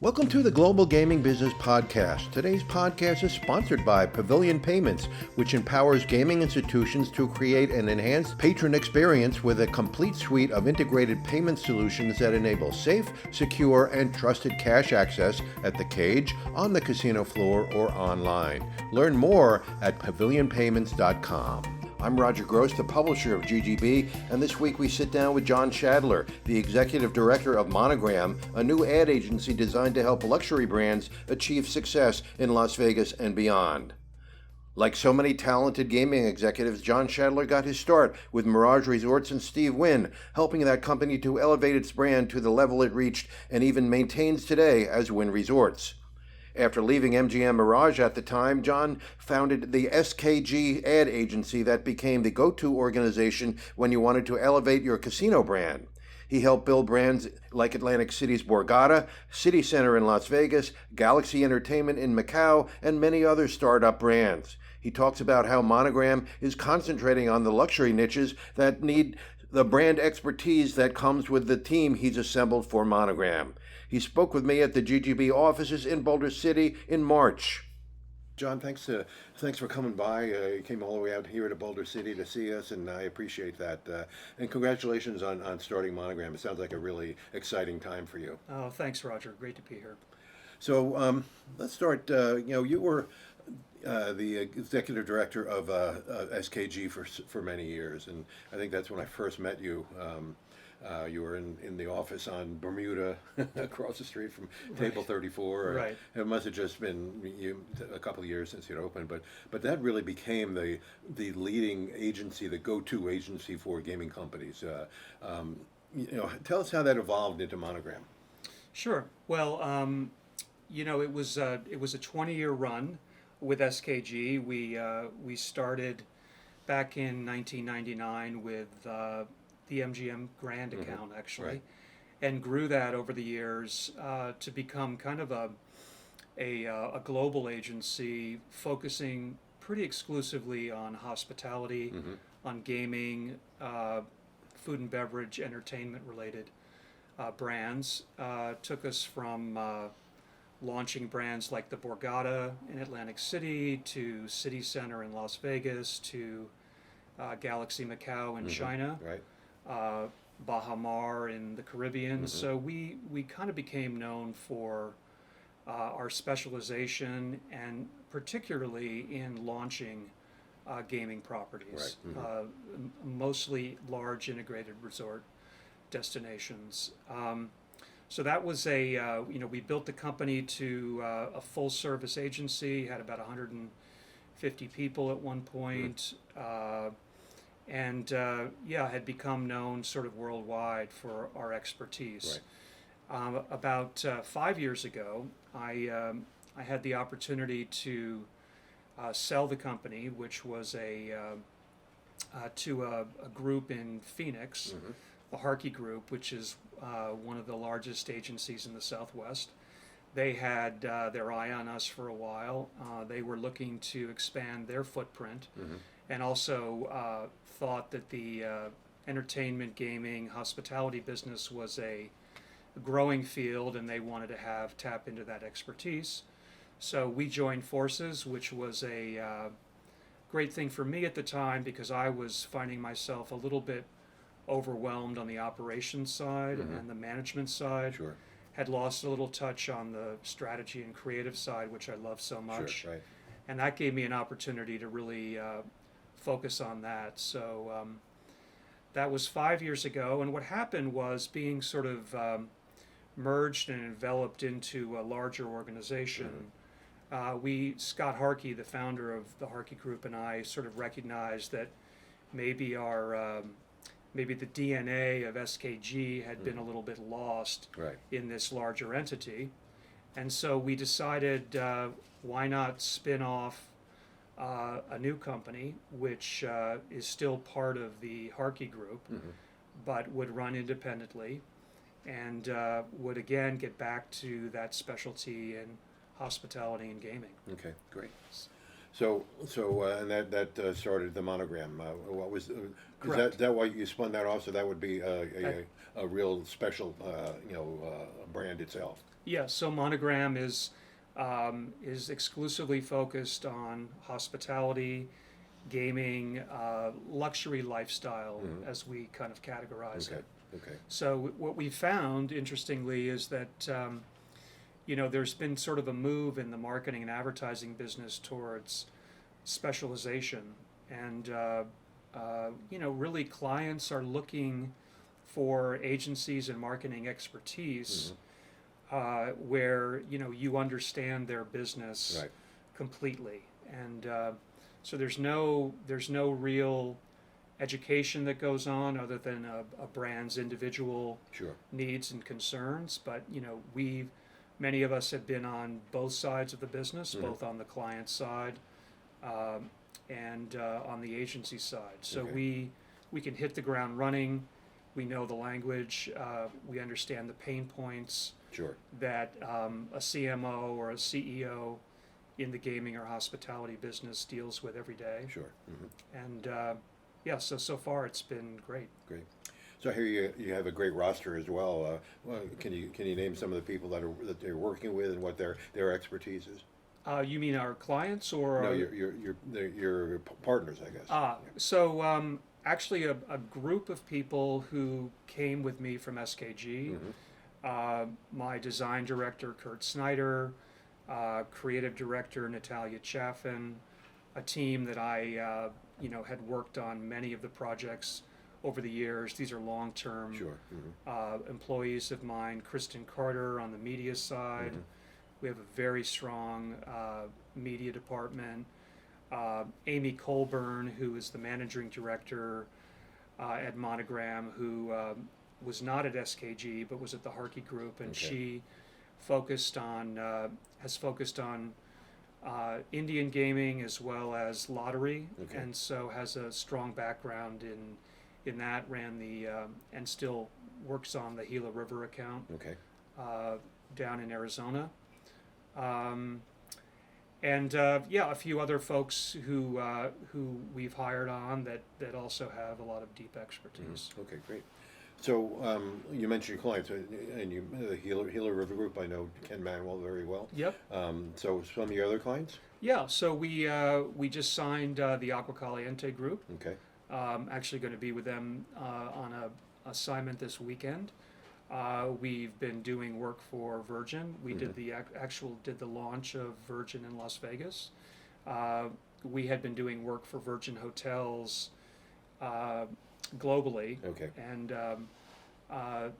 Welcome to the Global Gaming Business Podcast. Today's podcast is sponsored by Pavilion Payments, which empowers gaming institutions to create an enhanced patron experience with a complete suite of integrated payment solutions that enable safe, secure, and trusted cash access at the cage, on the casino floor, or online. Learn more at pavilionpayments.com. I'm Roger Gros, the publisher of GGB, and this week we sit down with John Schadler, the executive director of Monogram, a new ad agency designed to help luxury brands achieve success in Las Vegas and beyond. Like so many talented gaming executives, John Schadler got his start with Mirage Resorts and Steve Wynn, helping that company to elevate its brand to the level it reached and even maintains today as Wynn Resorts. After leaving MGM Mirage at the time, John founded the SK+G ad agency that became the go-to organization when you wanted to elevate your casino brand. He helped build brands like Atlantic City's Borgata, CityCenter in Las Vegas, Galaxy Entertainment in Macau, and many other startup brands. He talks about how Monogram is concentrating on the luxury niches that need the brand expertise that comes with the team he's assembled for Monogram. He spoke with me at the GGB offices in Boulder City in March. John, thanks for coming by. You came all the way out here to Boulder City to see us, and I appreciate that. And congratulations on starting Monogram. It sounds like a really exciting time for you. Oh, thanks, Roger. Great to be here. So let's start. You were the executive director of SK+G for many years, and I think that's when I first met you. You were in the office on Bermuda, across the street from Table 34. Right. It must have just been a couple of years since you'd opened, but that really became the leading agency, the go-to agency for gaming companies. Tell us how that evolved into Monogram. Sure. Well, it was a 20-year run with SK+G. We started back in 1999 with the MGM Grand account, actually, right. And grew that over the years to become kind of a global agency focusing pretty exclusively on hospitality, on gaming, food and beverage, entertainment-related brands. Took us from launching brands like the Borgata in Atlantic City to CityCenter in Las Vegas to Galaxy Macau in China. Right. Baha Mar in the Caribbean. So we kind of became known for our specialization and particularly in launching gaming properties, right. Mostly large integrated resort destinations. So that was we built the company to a full service agency, had about 150 people at one point. And had become known sort of worldwide for our expertise. Right. About 5 years ago, I had the opportunity to sell the company, which was to a group in Phoenix, the Harkey Group, which is one of the largest agencies in the Southwest. They had their eye on us for a while. They were looking to expand their footprint. And also thought that the entertainment, gaming, hospitality business was a growing field, and they wanted to tap into that expertise. So we joined forces, which was a great thing for me at the time because I was finding myself a little bit overwhelmed on the operations side and the management side. Sure. Had lost a little touch on the strategy and creative side, which I love so much. Sure, right. And that gave me an opportunity to really focus on that. So that was 5 years ago, and what happened was being sort of merged and enveloped into a larger organization. Scott Harkey, the founder of the Harkey Group, and I sort of recognized that maybe maybe the DNA of SK+G had been a little bit lost in this larger entity. And so we decided, why not spin off a new company, which is still part of the Harkey Group, but would run independently and would again get back to that specialty in hospitality and gaming. Okay, great. So and that started the Monogram. What was is that why you spun that off? So that would be a real special brand itself. Yeah, so Monogram is exclusively focused on hospitality, gaming, luxury lifestyle, as we kind of categorize it. Okay. So what we found, interestingly, is that there's been sort of a move in the marketing and advertising business towards specialization, and really clients are looking for agencies and marketing expertise where you understand their business Right. completely, and so there's no real education that goes on other than a brand's individual Sure. needs and concerns. But many of us have been on both sides of the business, both on the client side and on the agency side. So Okay. we can hit the ground running. We know the language. We understand the pain points Sure. that a CMO or a CEO in the gaming or hospitality business deals with every day. Sure. And so far it's been great. Great. So I hear you have a great roster as well. Can you name some of the people that they're working with and what their expertise is? You mean our clients or No, your partners, I guess. So actually a group of people who came with me from SK+G, my design director Kurt Snyder, creative director Natalia Chaffin, a team that I had worked on many of the projects over the years. These are long-term employees of mine. Kristen Carter on the media side. We have a very strong media department. Amy Colburn, who is the managing director at Monogram, who was not at SK+G but was at the Harkey Group, and she has focused on Indian gaming as well as lottery, and so has a strong background in that. Ran the and still works on the Gila River account down in Arizona. A few other folks who we've hired on that also have a lot of deep expertise. Okay, great. So you mentioned your clients, and the Gila River Group. I know Ken Manuel very well. Yep. So some of your other clients? Yeah. So we just signed the Aqua Caliente Group. Okay. Actually going to be with them on a assignment this weekend. We've been doing work for Virgin. We did the launch of Virgin in Las Vegas. We had been doing work for Virgin Hotels globally, and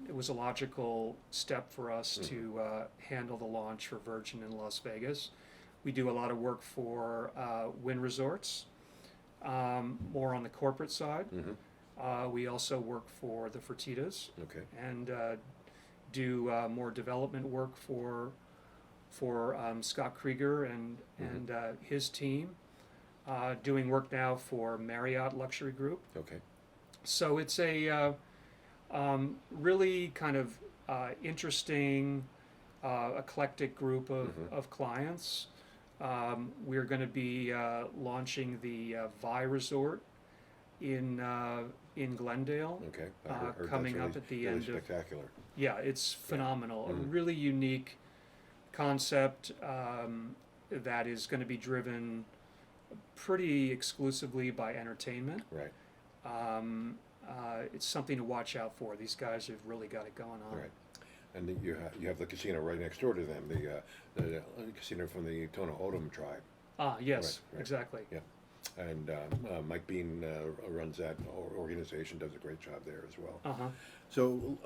it was a logical step for us to handle the launch for Virgin in Las Vegas. We do a lot of work for Wynn Resorts, more on the corporate side. We also work for the Fertittas, and do more development work for Scott Krieger and his team. Doing work now for Marriott Luxury Group. So it's a really kind of interesting, eclectic group of clients. We're going to be launching the Vi Resort in Glendale, coming up at the end of. Spectacular. Yeah, it's phenomenal. A really unique concept that is going to be driven pretty exclusively by entertainment. Right. It's something to watch out for. These guys have really got it going on. Right. And then you have the casino right next door to them, the casino from the Tono Odom tribe. Yes, Right. Exactly. Yeah. And Mike Bean runs that organization, does a great job there as well. So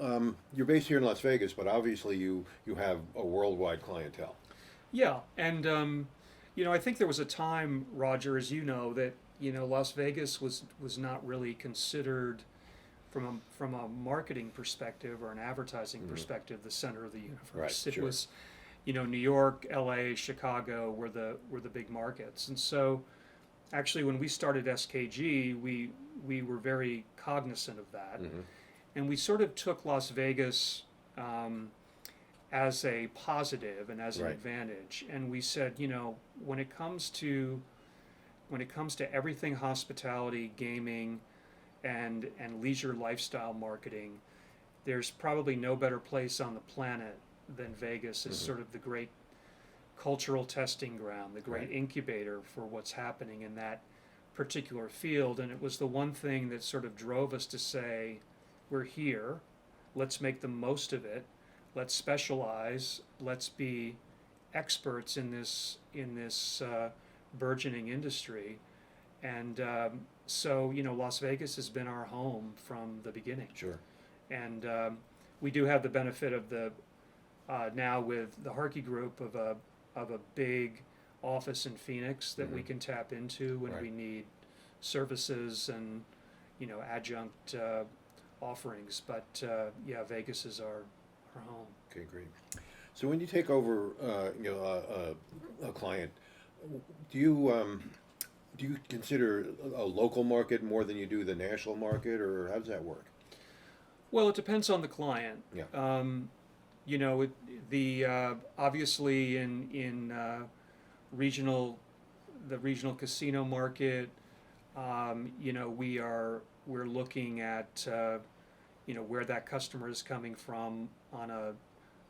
you're based here in Las Vegas, but obviously you have a worldwide clientele. Yeah, and I think there was a time, Roger, as you know, that Las Vegas was not really considered from a marketing perspective or an advertising perspective the center of the universe. Right, it was, New York, L.A., Chicago were the big markets, and so actually when we started SK+G, we were very cognizant of that, and we sort of took Las Vegas as a positive and as an advantage, and we said, when it comes to everything hospitality, gaming, and leisure lifestyle marketing, there's probably no better place on the planet than Vegas as sort of the great cultural testing ground, the great incubator for what's happening in that particular field. And it was the one thing that sort of drove us to say, we're here, let's make the most of it, let's specialize, let's be experts in this burgeoning industry. And so, Las Vegas has been our home from the beginning. Sure. And we do have the benefit of the now with the Harkey Group of a big office in Phoenix that we can tap into when we need services and adjunct offerings. But Vegas is our home. Okay, great. So when you take over a client, do you consider a local market more than you do the national market, or how does that work? Well, it depends on the client. Yeah. Obviously in the regional casino market, we're looking at where that customer is coming from on a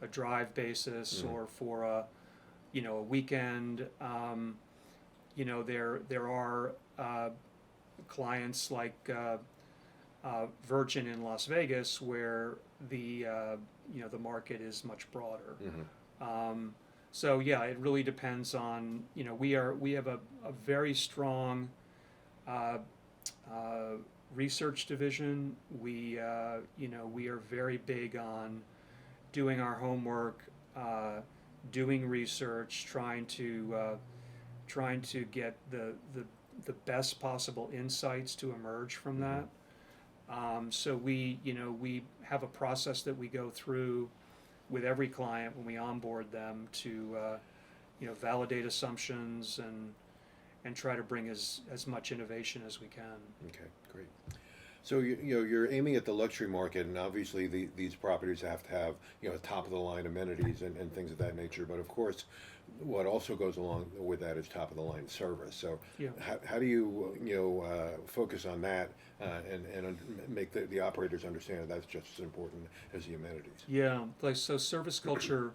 drive basis or for a weekend. There are clients like Virgin in Las Vegas where the market is much broader. So it really depends on we have a very strong research division. We are very big on doing our homework, doing research, trying to get the best possible insights to emerge from that. So we have a process that we go through with every client when we onboard them to validate assumptions and try to bring as much innovation as we can. Okay, great. So you're aiming at the luxury market, and obviously these properties have to have top of the line amenities and things of that nature. But of course, what also goes along with that is top of the line service. So how do you focus on that and make the operators understand that that's just as important as the amenities? Yeah, so service culture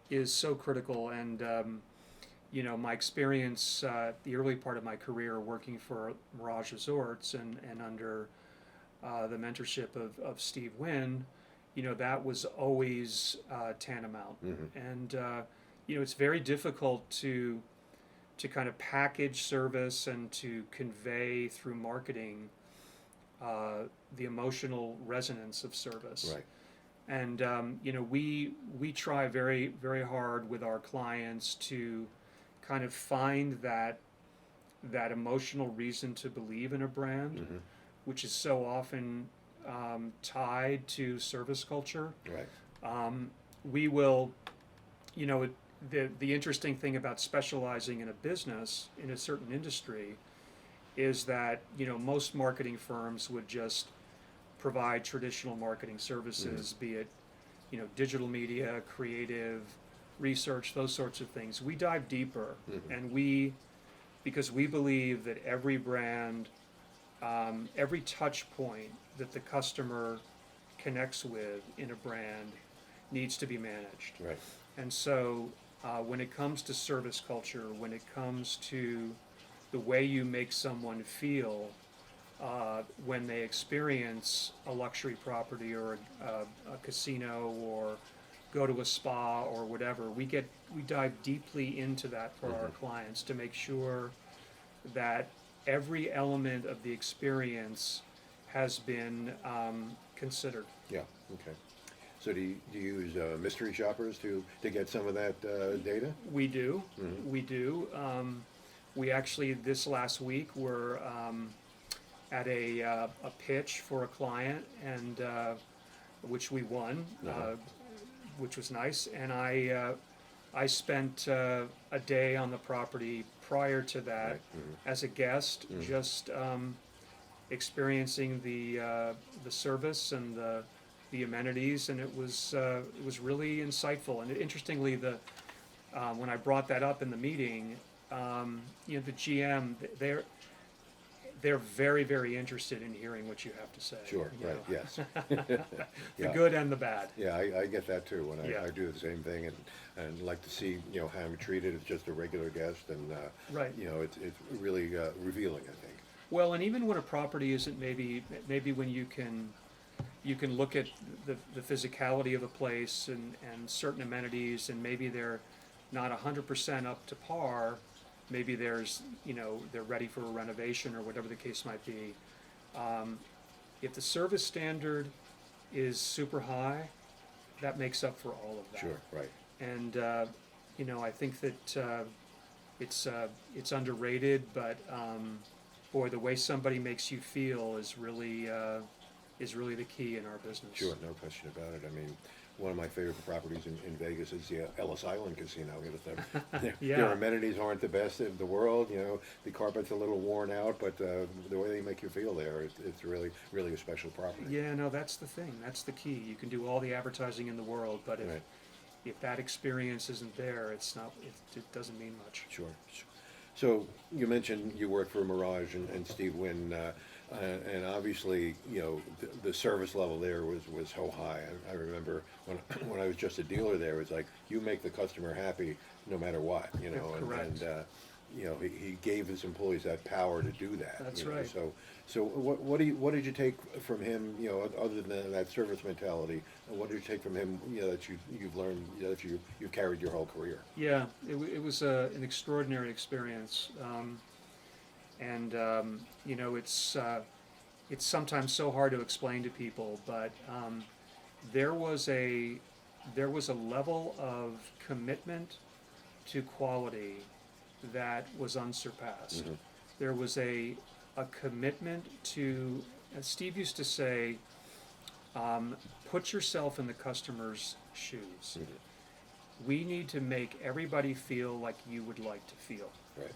is so critical, and my experience the early part of my career working for Mirage Resorts and under the mentorship of Steve Wynn, that was always tantamount. And it's very difficult to kind of package service and to convey through marketing the emotional resonance of service. Right. And we try very, very hard with our clients to kind of find that emotional reason to believe in a brand, which is so often tied to service culture. Right. We will, the interesting thing about specializing in a business, in a certain industry, is that most marketing firms would just provide traditional marketing services, be it digital media, creative, research, those sorts of things. We dive deeper, and because we believe that every brand, every touch point that the customer connects with in a brand needs to be managed. Right. And so when it comes to service culture, when it comes to the way you make someone feel when they experience a luxury property or a casino or go to a spa or whatever, we dive deeply into that for our clients to make sure that every element of the experience has been considered. Yeah. Okay. So do you use mystery shoppers to get some of that data? We do. We do. We actually this last week were at a pitch for a client, and which we won, which was nice. And I spent a day on the property prior to that as a guest, just experiencing the service and the amenities, and it was really insightful. And interestingly, when I brought that up in the meeting, the GM, they're very, very interested in hearing what you have to say. Sure, you right, know. yes. The Yeah. good and the bad. Yeah, I get that too, when Yeah. I do the same thing, and like to see, how I'm treated as just a regular guest, and, Right. it's really revealing, I think. Well, and even when a property isn't maybe when you can look at the physicality of a place and certain amenities, and maybe they're not 100% up to par, maybe there's, they're ready for a renovation or whatever the case might be. If the service standard is super high, that makes up for all of that. Sure, right. And I think that it's underrated, but boy, the way somebody makes you feel is really the key in our business. Sure, no question about it. I mean, one of my favorite properties in Vegas is the Ellis Island Casino. Yeah. Their amenities aren't the best in the world. The carpet's a little worn out, but the way they make you feel there, it's really, really a special property. Yeah, no, that's the thing. That's the key. You can do all the advertising in the world, but Right. if that experience isn't there, it's not. It doesn't mean much. Sure. So you mentioned you worked for Mirage and Steve Wynn, and obviously, the service level there was so high. I remember when I was just a dealer there, it was like, you make the customer happy no matter what, Correct. and he gave his employees that power to do that. That's right. So what did you take from him, other than that service mentality? What did you take from him, that you've learned, that you've carried your whole career? Yeah, it was an extraordinary experience, and it's sometimes so hard to explain to people, but there was a level of commitment to quality that was unsurpassed. Mm-hmm. There was a commitment to, as Steve used to say, put yourself in the customer's shoes. Mm-hmm. We need to make everybody feel like you would like to feel. Right.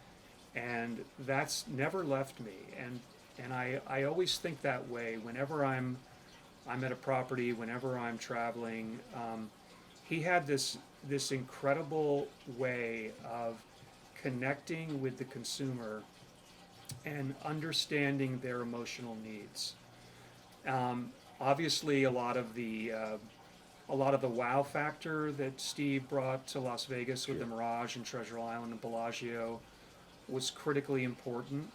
And that's never left me. And I always think that way whenever I'm at a property, whenever I'm traveling. He had this incredible way of connecting with the consumer and understanding their emotional needs. Obviously, a lot of the wow factor that Steve brought to Las Vegas with Sure. the Mirage and Treasure Island and Bellagio was critically important.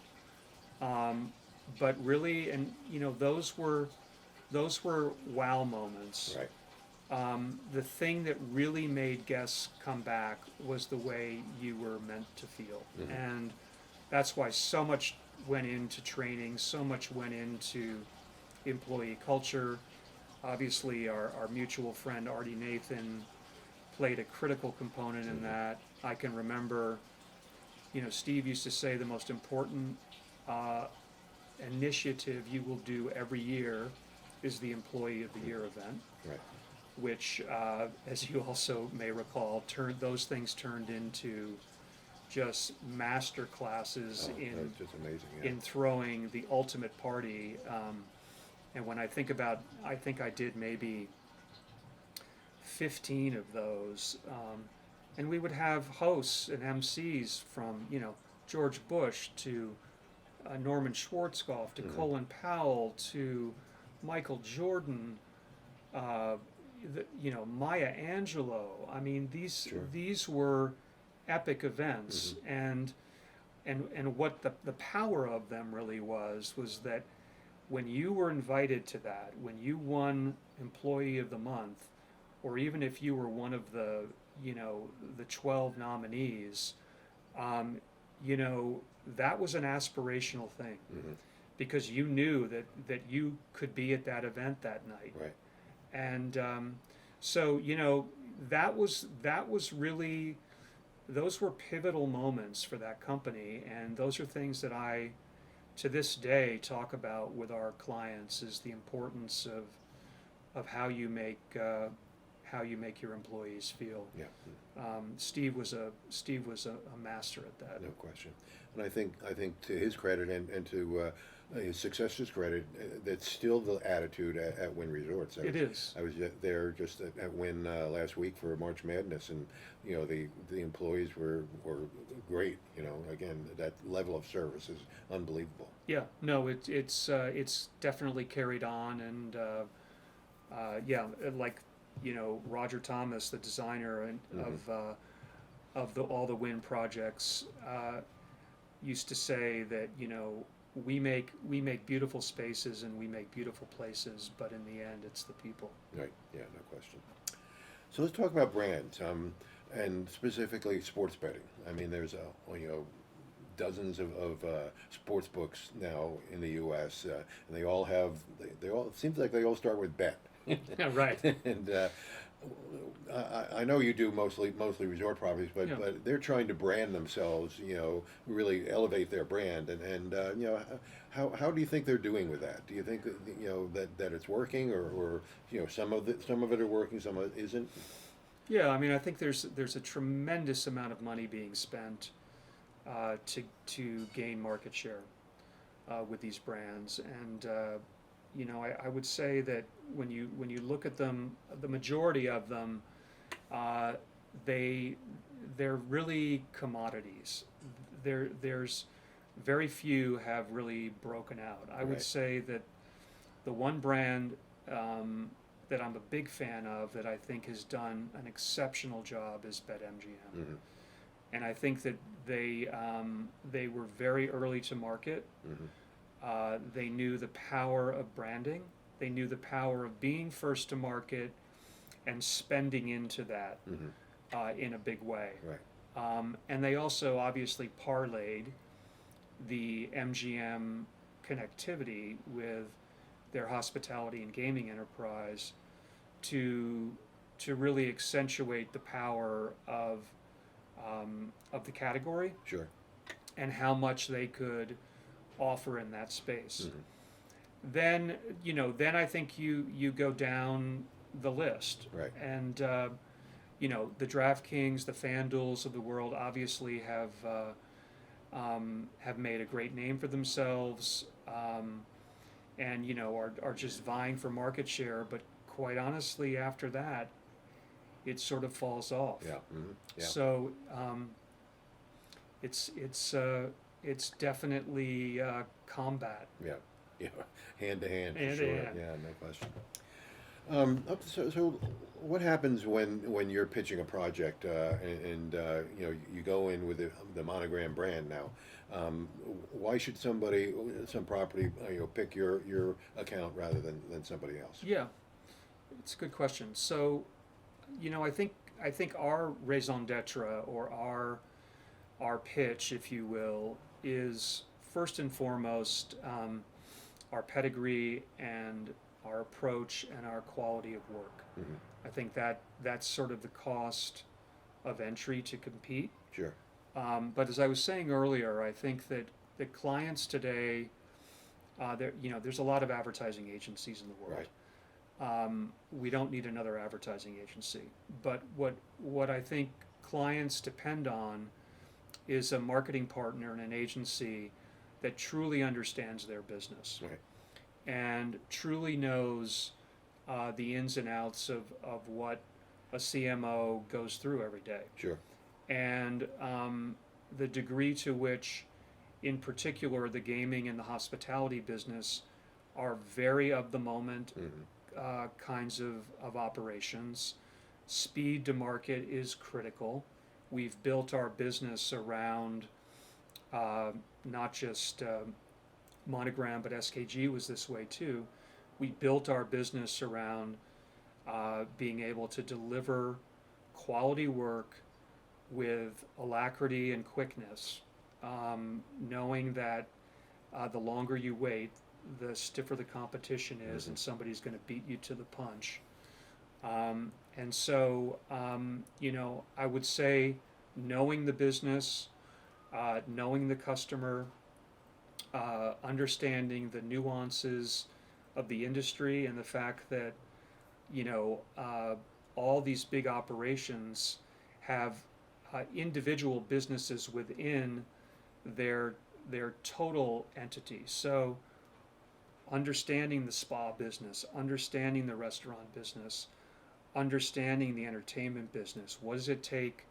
But really, and those were wow moments. Right. The thing that really made guests come back was the way you were meant to feel. Mm-hmm. And that's why so much went into training, so much went into employee culture. Obviously, our mutual friend Artie Nathan played a critical component in Mm-hmm. that. I can remember, Steve used to say the most important initiative you will do every year is the Employee of the Year event. Right. Which, as you also may recall, those things turned into just master classes That's just amazing. Yeah. in throwing the ultimate party. And when I think about, I think I did maybe 15 of those, and we would have hosts and MCs from George Bush to Norman Schwarzkopf to Mm-hmm. Colin Powell to Michael Jordan. Maya Angelou. I mean, Sure. these were epic events, Mm-hmm. and what the power of them really was that when you were invited to that, when you won Employee of the Month, or even if you were one of the 12 nominees, that was an aspirational thing, Mm-hmm. because you knew that you could be at that event that night. Right. And so that was really, those were pivotal moments for that company, and those are things that I, to this day, talk about with our clients, is the importance of how you make how you make your employees feel. Yeah. Steve was a master at that. No question. And I think to his credit and to his successor's credit, that's still the attitude at Wynn Resorts. It is. I was there just at Wynn last week for March Madness, and the employees were great. Again, that level of service is unbelievable. Yeah. No, it's definitely carried on, and like Roger Thomas, the designer of all the Wynn projects, used to say that we make beautiful spaces and we make beautiful places, but in the end, it's the people. Right. Yeah. No question. So let's talk about brands, and specifically sports betting. I mean, there's dozens of sports books now in the U.S. And they all it seems like they all start with bet. Yeah, right. And I know you do mostly resort properties, but Yeah. but they're trying to brand themselves, really elevate their brand, and how do you think they're doing with that? Do you think that it's working, or some of it are working, some of it isn't? Yeah, I mean, I think there's a tremendous amount of money being spent to gain market share with these brands, and I would say that when you look at them, the majority of them, they're really commodities. There's very few have really broken out. I would Right. say that the one brand that I'm a big fan of, that I think has done an exceptional job, is BetMGM. Mm-hmm. And I think that they were very early to market. Mm-hmm. They knew the power of branding. They knew the power of being first to market and spending into that Mm-hmm. In a big way. Right. And they also obviously parlayed the MGM connectivity with their hospitality and gaming enterprise to really accentuate the power of the category. Sure. And how much they could offer in that space. Mm-hmm. Then I think you go down the list. Right. And the DraftKings, the FanDuels of the world obviously have made a great name for themselves, and are just vying for market share. But quite honestly, after that, it sort of falls off. Yeah. Mm-hmm. Yeah. So it's definitely combat. Yeah. Yeah. Hand to hand. Hand to Sure. hand. Yeah. No question. So what happens when you're pitching a project and you go in with the Monogram brand now? Why should some property pick your account rather than somebody else? Yeah, it's a good question. So, I think our raison d'etre, or our pitch, if you will, is first and foremost our pedigree and our approach and our quality of work. Mm-hmm. I think that's sort of the cost of entry to compete. Sure. But as I was saying earlier, I think that the clients today, there's a lot of advertising agencies in the world. Right. We don't need another advertising agency. But what I think clients depend on is a marketing partner and an agency that truly understands their business. Right. And truly knows the ins and outs of what a CMO goes through every day. Sure. And the degree to which, in particular, the gaming and the hospitality business are very of the moment kinds of operations. Speed to market is critical. We've built our business around not just Monogram, but SK+G was this way too. We built our business around being able to deliver quality work with alacrity and quickness, knowing that the longer you wait, the stiffer the competition is, and somebody's going to beat you to the punch. And so, I would say knowing the business, knowing the customer, understanding the nuances of the industry, and the fact that all these big operations have individual businesses within their total entity. So understanding the spa business, understanding the restaurant business, understanding the entertainment business. What does it take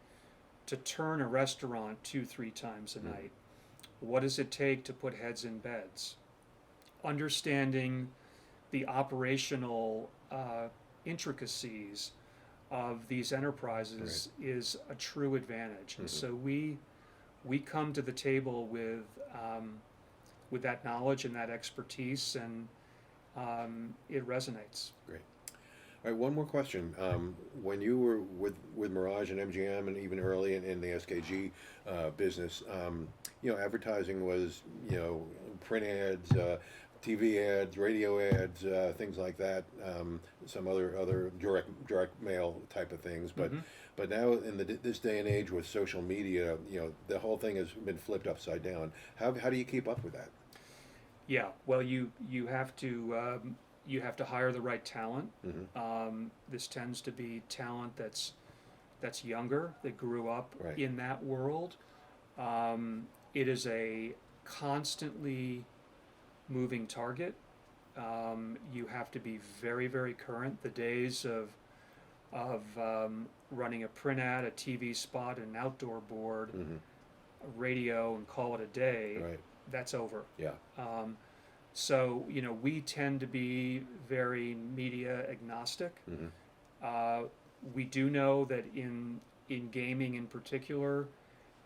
to turn a restaurant 2-3 times a night? What does it take to put heads in beds? Understanding the operational intricacies of these enterprises is a true advantage. And so we come to the table with that knowledge and that expertise, and it resonates. Great. All right, one more question. When you were with Mirage and MGM, and even early in the SK+G business, advertising was, print ads, TV ads, radio ads, things like that. Some other direct mail type of things, but now in this day and age with social media, the whole thing has been flipped upside down. How do you keep up with that? Yeah, well, you have to hire the right talent. This tends to be talent that's younger, that grew up in that world. It is a constantly moving target. You have to be very, very current. The days of running a print ad, a TV spot, an outdoor board, a radio, and call it a day, that's over. Yeah. So, we tend to be very media agnostic. We do know that in gaming in particular,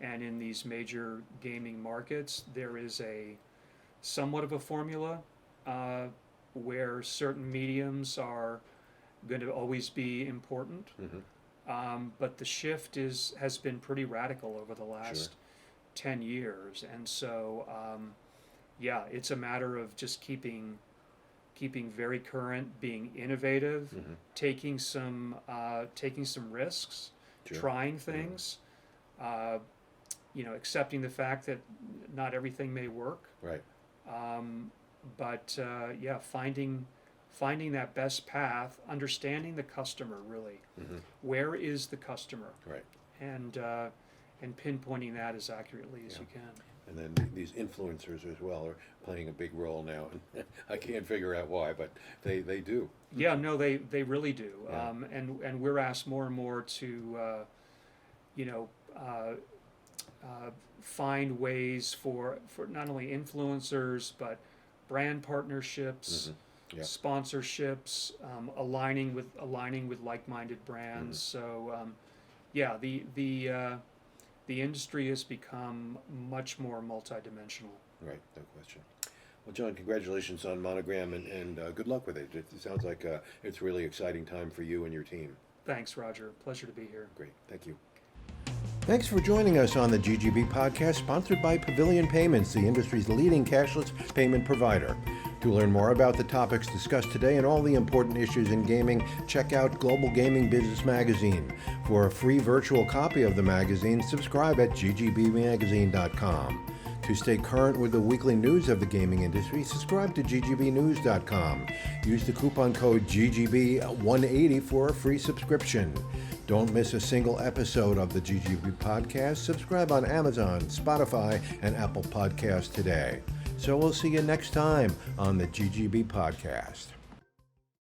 and in these major gaming markets, there is somewhat of a formula where certain mediums are going to always be important. But the shift has been pretty radical over the last 10 years. And so, it's a matter of just keeping very current, being innovative, taking some risks, trying things, accepting the fact that not everything may work. But finding that best path, understanding the customer really. Where is the customer? And pinpointing that as accurately as you can. And then these influencers as well are playing a big role now, and I can't figure out why, but they do. Yeah, no, they really do. And we're asked more and more to find ways for not only influencers but brand partnerships, sponsorships, aligning with like-minded brands. So the industry has become much more multidimensional. Right, no question. Well, John, congratulations on Monogram, and good luck with it. It sounds like it's a really exciting time for you and your team. Thanks, Roger. Pleasure to be here. Great, thank you. Thanks for joining us on the GGB Podcast, sponsored by Pavilion Payments, the industry's leading cashless payment provider. To learn more about the topics discussed today and all the important issues in gaming, check out Global Gaming Business Magazine. For a free virtual copy of the magazine, subscribe at ggbmagazine.com. To stay current with the weekly news of the gaming industry, subscribe to ggbnews.com. Use the coupon code GGB180 for a free subscription. Don't miss a single episode of the GGB Podcast. Subscribe on Amazon, Spotify, and Apple Podcasts today. So we'll see you next time on the GGB Podcast.